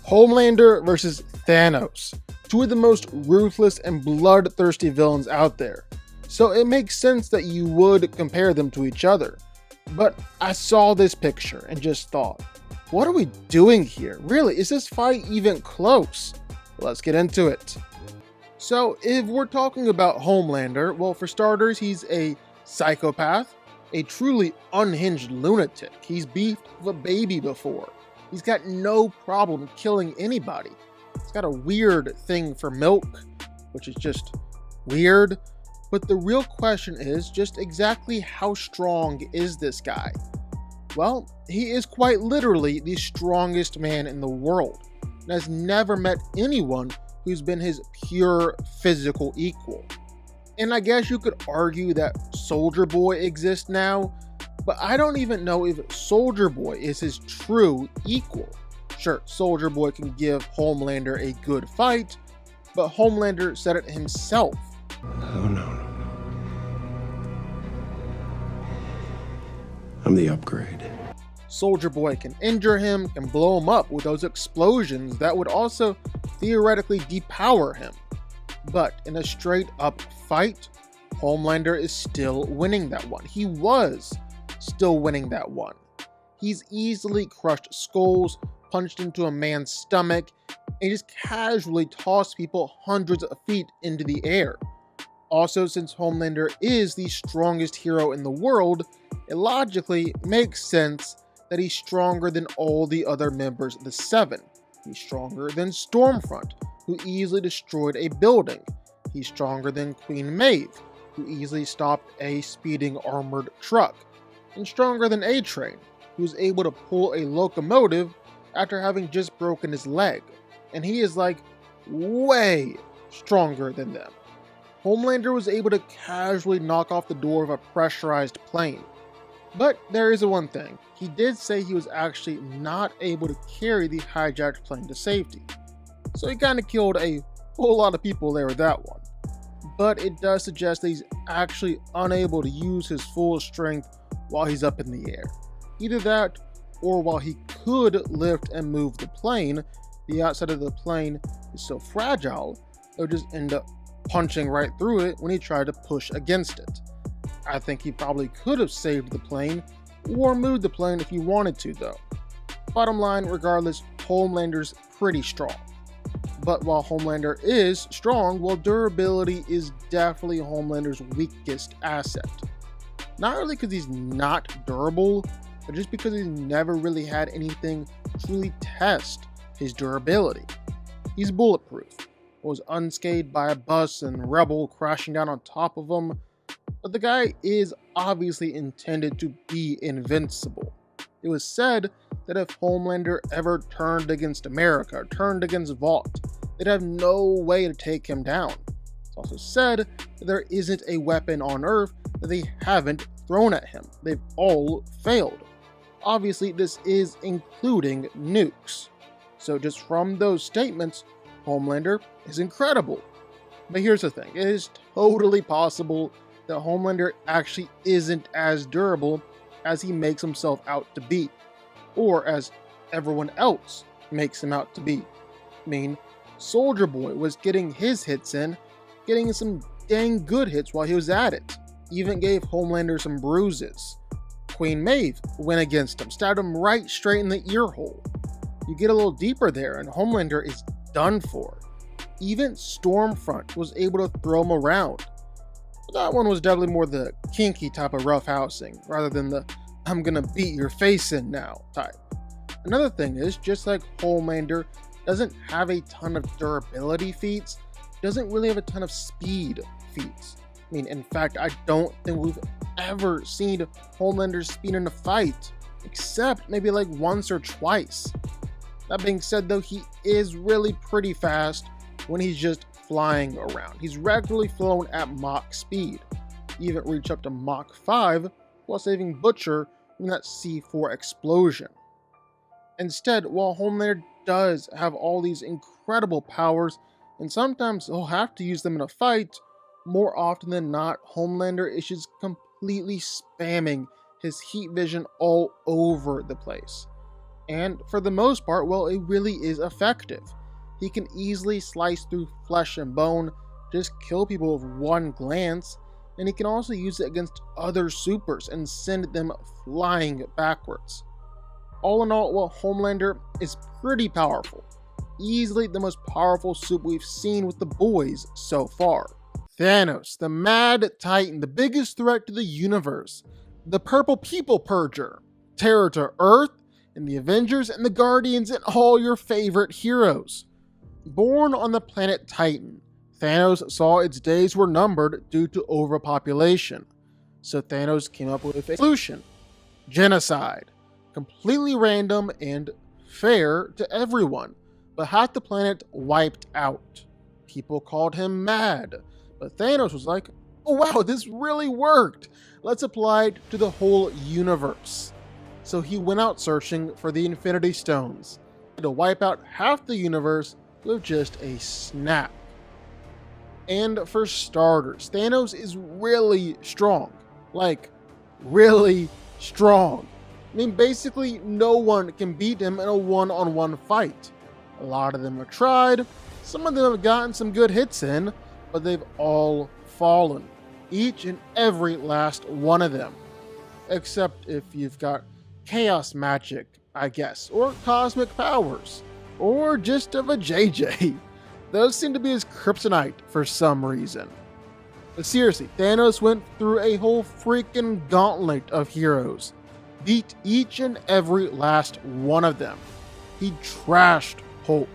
Homelander versus Thanos, two of the most ruthless and bloodthirsty villains out there. So it makes sense that you would compare them to each other. But I saw this picture and just thought, what are we doing here? Really, is this fight even close? Let's get into it. So if we're talking about Homelander, well, for starters, he's a psychopath, a truly unhinged lunatic. He's beefed with a baby before. He's got no problem killing anybody. He's got a weird thing for milk, which is just weird. But the real question is just exactly how strong is this guy? Well, he is quite literally the strongest man in the world and has never met anyone who's been his pure physical equal. And I guess you could argue that Soldier Boy exists now, but I don't even know if Soldier Boy is his true equal. Sure, Soldier Boy can give Homelander a good fight, but Homelander said it himself. Oh no. I'm the upgrade. Soldier Boy can injure him, can blow him up with those explosions that would also theoretically depower him. But in a straight up fight, Homelander is still winning that one. He was still winning that one. He's easily crushed skulls, punched into a man's stomach, and just casually tossed people hundreds of feet into the air. Also, since Homelander is the strongest hero in the world, it logically makes sense that he's stronger than all the other members of the Seven. He's stronger than Stormfront, who easily destroyed a building. He's stronger than Queen Maeve, who easily stopped a speeding armored truck. And stronger than A-Train, who was able to pull a locomotive after having just broken his leg. And he is like way stronger than them. Homelander was able to casually knock off the door of a pressurized plane. But there is one thing. He did say he was actually not able to carry the hijacked plane to safety. So he kind of killed a whole lot of people there with that one. But it does suggest that he's actually unable to use his full strength while he's up in the air. Either that, or while he could lift and move the plane, the outside of the plane is so fragile, it would just end up punching right through it when he tried to push against it. I think he probably could have saved the plane or moved the plane if he wanted to though. Bottom line, regardless, Homelander's pretty strong. But while Homelander is strong, well, durability is definitely Homelander's weakest asset. Not really because he's not durable, but just because he's never really had anything truly test his durability. He's bulletproof, was unscathed by a bus and rebel crashing down on top of him, but the guy is obviously intended to be invincible. It was said that if Homelander ever turned against America, or turned against Vought, they'd have no way to take him down. It's also said that there isn't a weapon on Earth that they haven't thrown at him. They've all failed. Obviously, this is including nukes. So just from those statements, Homelander is incredible. But here's the thing, it is totally possible that Homelander actually isn't as durable as he makes himself out to be, or as everyone else makes him out to be. I mean, Soldier Boy was getting his hits in, getting some dang good hits while he was at it, even gave Homelander some bruises. Queen Maeve went against him, stabbed him right straight in the ear hole. You get a little deeper there and Homelander is done for. Even Stormfront was able to throw him around. But that one was definitely more the kinky type of roughhousing, rather than the I'm gonna beat your face in now type. Another thing is, just like Homelander doesn't have a ton of durability feats, doesn't really have a ton of speed feats. I mean, in fact, I don't think we've ever seen Homelander's speed in a fight, except maybe like once or twice. That being said though, he is really pretty fast when he's just flying around. He's regularly flown at Mach speed, even reached up to Mach 5 while saving Butcher from that C4 explosion. Instead, while Homelander does have all these incredible powers, and sometimes he'll have to use them in a fight, more often than not, Homelander is just completely spamming his heat vision all over the place. And for the most part, well, it really is effective. He can easily slice through flesh and bone, just kill people with one glance, and he can also use it against other supers and send them flying backwards. All in all, well, Homelander is pretty powerful. Easily the most powerful super we've seen with the boys so far. Thanos, the Mad Titan, the biggest threat to the universe, the Purple People Purger, terror to Earth, and the Avengers and the Guardians and all your favorite heroes. Born on the planet Titan, Thanos saw its days were numbered due to overpopulation. So Thanos came up with a solution: genocide. Completely random and fair to everyone, but half the planet wiped out. People called him mad, but Thanos was like, oh wow, this really worked. Let's apply it to the whole universe. So he went out searching for the Infinity Stones to wipe out half the universe with just a snap. And for starters, Thanos is really strong. Like, really strong. I mean, basically no one can beat him in a one-on-one fight. A lot of them have tried, some of them have gotten some good hits in, but they've all fallen. Each and every last one of them. Except if you've got chaos magic, I guess, or cosmic powers, or just of a JJ. Those seem to be his kryptonite for some reason. But seriously, Thanos went through a whole freaking gauntlet of heroes. Beat each and every last one of them. He trashed Hulk.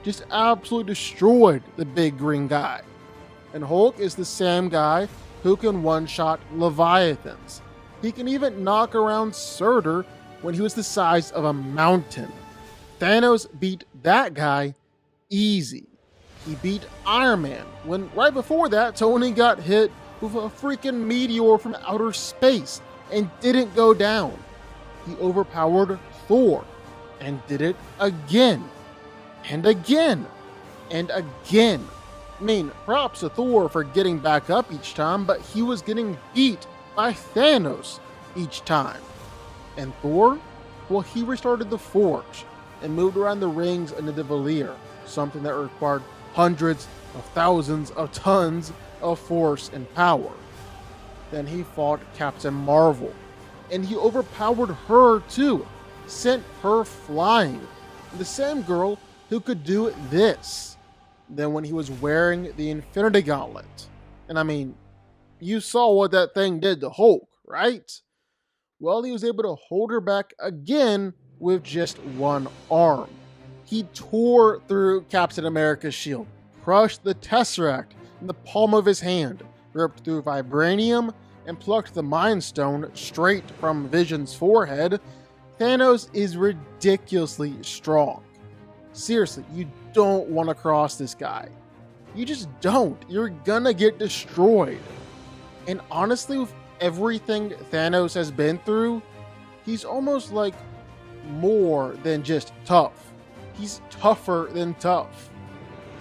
Just absolutely destroyed the big green guy. And Hulk is the same guy who can one-shot Leviathans. He can even knock around Surtur when he was the size of a mountain. Thanos beat that guy easy. He beat Iron Man when right before that Tony got hit with a freaking meteor from outer space and didn't go down. He overpowered Thor and did it again and again and again. I mean, props to Thor for getting back up each time, but he was getting beat by Thanos each time. And Thor? Well, he restarted the Forge and moved around the rings into the Valir, something that required hundreds of thousands of tons of force and power. Then he fought Captain Marvel, and he overpowered her too, sent her flying. The same girl who could do this. Then when he was wearing the Infinity Gauntlet, and I mean, you saw what that thing did to Hulk, right? Well, he was able to hold her back again with just one arm. He tore through Captain America's shield, crushed the Tesseract in the palm of his hand, ripped through vibranium, and plucked the Mind Stone straight from Vision's forehead. Thanos is ridiculously strong. Seriously, you don't want to cross this guy. You just don't. You're gonna get destroyed. And honestly, with everything Thanos has been through, he's almost like more than just tough. He's tougher than tough.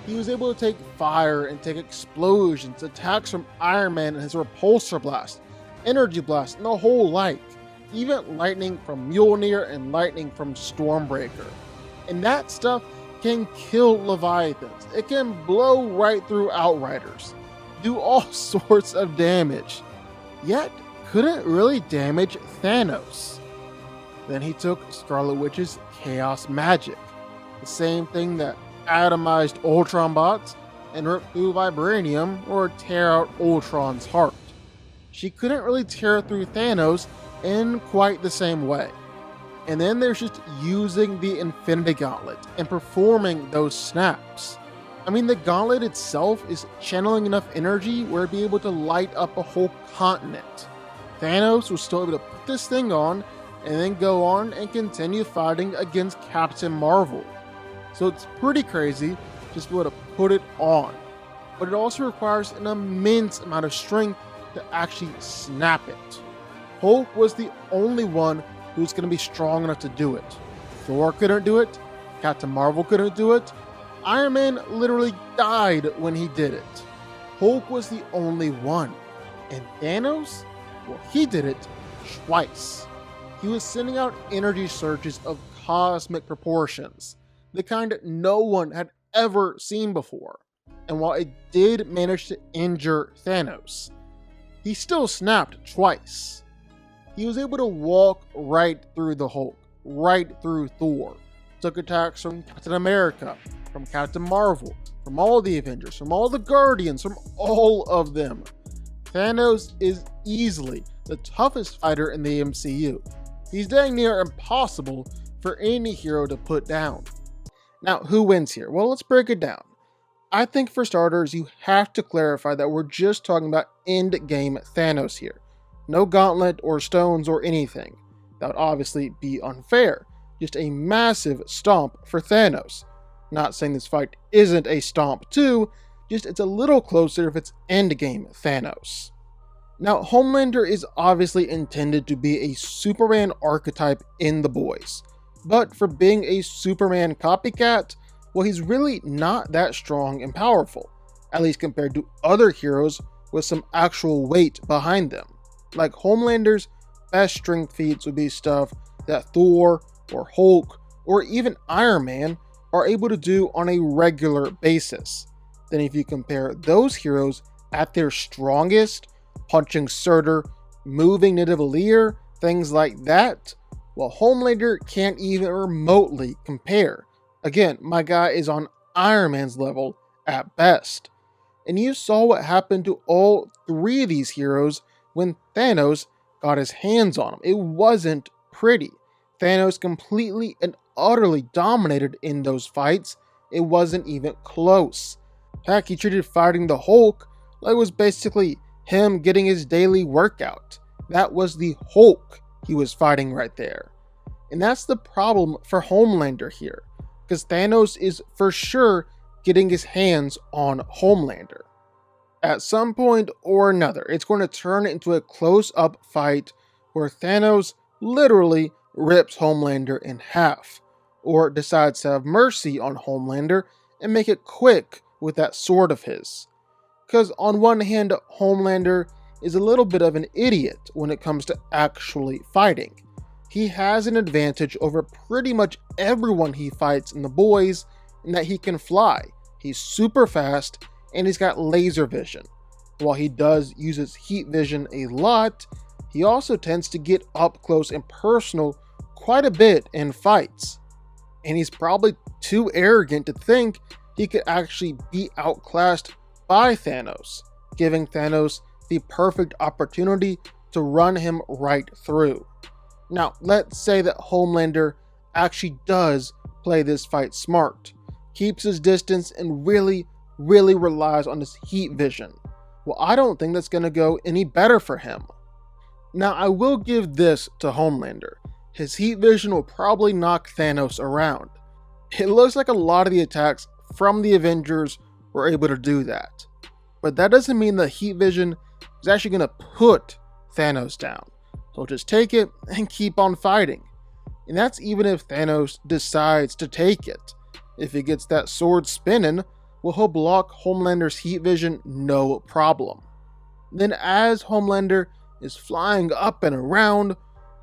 He was able to take fire and take explosions, attacks from Iron Man and his repulsor blast, energy blast, and the whole like. Even lightning from Mjolnir and lightning from Stormbreaker. And that stuff can kill Leviathans. It can blow right through Outriders. Do all sorts of damage. Yet, couldn't really damage Thanos. Then he took Scarlet Witch's chaos magic. The same thing that atomized Ultron bots and ripped through vibranium or tear out Ultron's heart. She couldn't really tear through Thanos in quite the same way. And then there's just using the Infinity Gauntlet and performing those snaps. I mean, the gauntlet itself is channeling enough energy where it'd be able to light up a whole continent. Thanos was still able to put this thing on and then go on and continue fighting against Captain Marvel. So it's pretty crazy just to be able to put it on. But it also requires an immense amount of strength to actually snap it. Hulk was the only one who's going to be strong enough to do it. Thor couldn't do it. Captain Marvel couldn't do it. Iron Man literally died when he did it. Hulk was the only one. And Thanos? Well, he did it twice. He was sending out energy surges of cosmic proportions, the kind no one had ever seen before. And while it did manage to injure Thanos, he still snapped twice. He was able to walk right through the Hulk, right through Thor, took attacks from Captain America, from Captain Marvel, from all the Avengers, from all the Guardians, from all of them. Thanos is easily the toughest fighter in the MCU. He's dang near impossible for any hero to put down. Now, who wins here? Well, let's break it down. I think for starters, you have to clarify that we're just talking about endgame Thanos here. No gauntlet or stones or anything. That would obviously be unfair. Just a massive stomp for Thanos. Not saying this fight isn't a stomp too, just it's a little closer if it's endgame Thanos. Now, Homelander is obviously intended to be a Superman archetype in The Boys, but for being a Superman copycat, well, he's really not that strong and powerful, at least compared to other heroes with some actual weight behind them. Like Homelander's best strength feats would be stuff that Thor or Hulk or even Iron Man are able to do on a regular basis. Then if you compare those heroes at their strongest, punching Surtur, moving Nidavellir, things like that, well, Homelander can't even remotely compare. Again, my guy is on Iron Man's level at best. And you saw what happened to all three of these heroes when Thanos got his hands on them. It wasn't pretty. Thanos completely and utterly dominated in those fights. It wasn't even close. Heck, he treated fighting the Hulk like it was basically him getting his daily workout. That was the Hulk he was fighting right there. And that's the problem for Homelander here, because Thanos is for sure getting his hands on Homelander. At some point or another, it's going to turn into a close-up fight where Thanos literally rips Homelander in half, or decides to have mercy on Homelander and make it quick with that sword of his. Because on one hand, Homelander is a little bit of an idiot when it comes to actually fighting. He has an advantage over pretty much everyone he fights in The Boys in that he can fly. He's super fast and he's got laser vision. While he does use his heat vision a lot, he also tends to get up close and personal quite a bit in fights. And he's probably too arrogant to think he could actually be outclassed by Thanos, giving Thanos the perfect opportunity to run him right through. Now, let's say that Homelander actually does play this fight smart, keeps his distance, and really relies on his heat vision. Well, I don't think that's going to go any better for him. Now, I will give this to Homelander. His heat vision will probably knock Thanos around. It looks like a lot of the attacks from the Avengers were able to do that. But that doesn't mean the heat vision is actually going to put Thanos down. So just take it and keep on fighting. And that's even if Thanos decides to take it. If he gets that sword spinning, well, he'll block Homelander's heat vision no problem. Then as Homelander is flying up and around,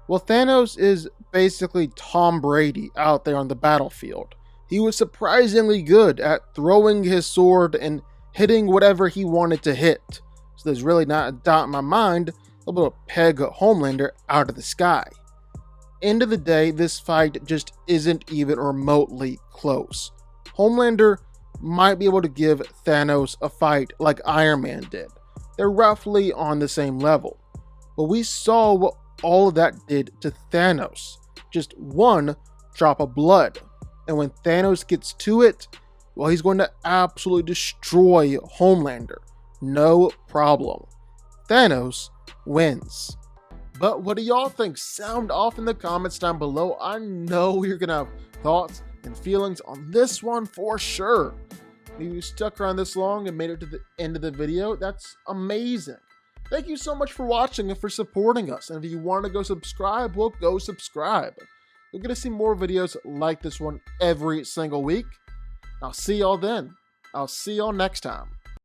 well, Thanos is basically Tom Brady out there on the battlefield. He was surprisingly good at throwing his sword and hitting whatever he wanted to hit. So there's really not a doubt in my mind he'll be able to peg Homelander out of the sky. End of the day, this fight just isn't even remotely close. Homelander might be able to give Thanos a fight like Iron Man did. They're roughly on the same level. But we saw what all of that did to Thanos. Just one drop of blood. And when Thanos gets to it, well, he's going to absolutely destroy Homelander. No problem. Thanos wins. But what do y'all think? Sound off in the comments down below. I know you're going to have thoughts and feelings on this one for sure. If you stuck around this long and made it to the end of the video, that's amazing. Thank you so much for watching and for supporting us. And if you want to go subscribe, well, go subscribe. You're going to see more videos like this one every single week. I'll see y'all then. I'll see y'all next time.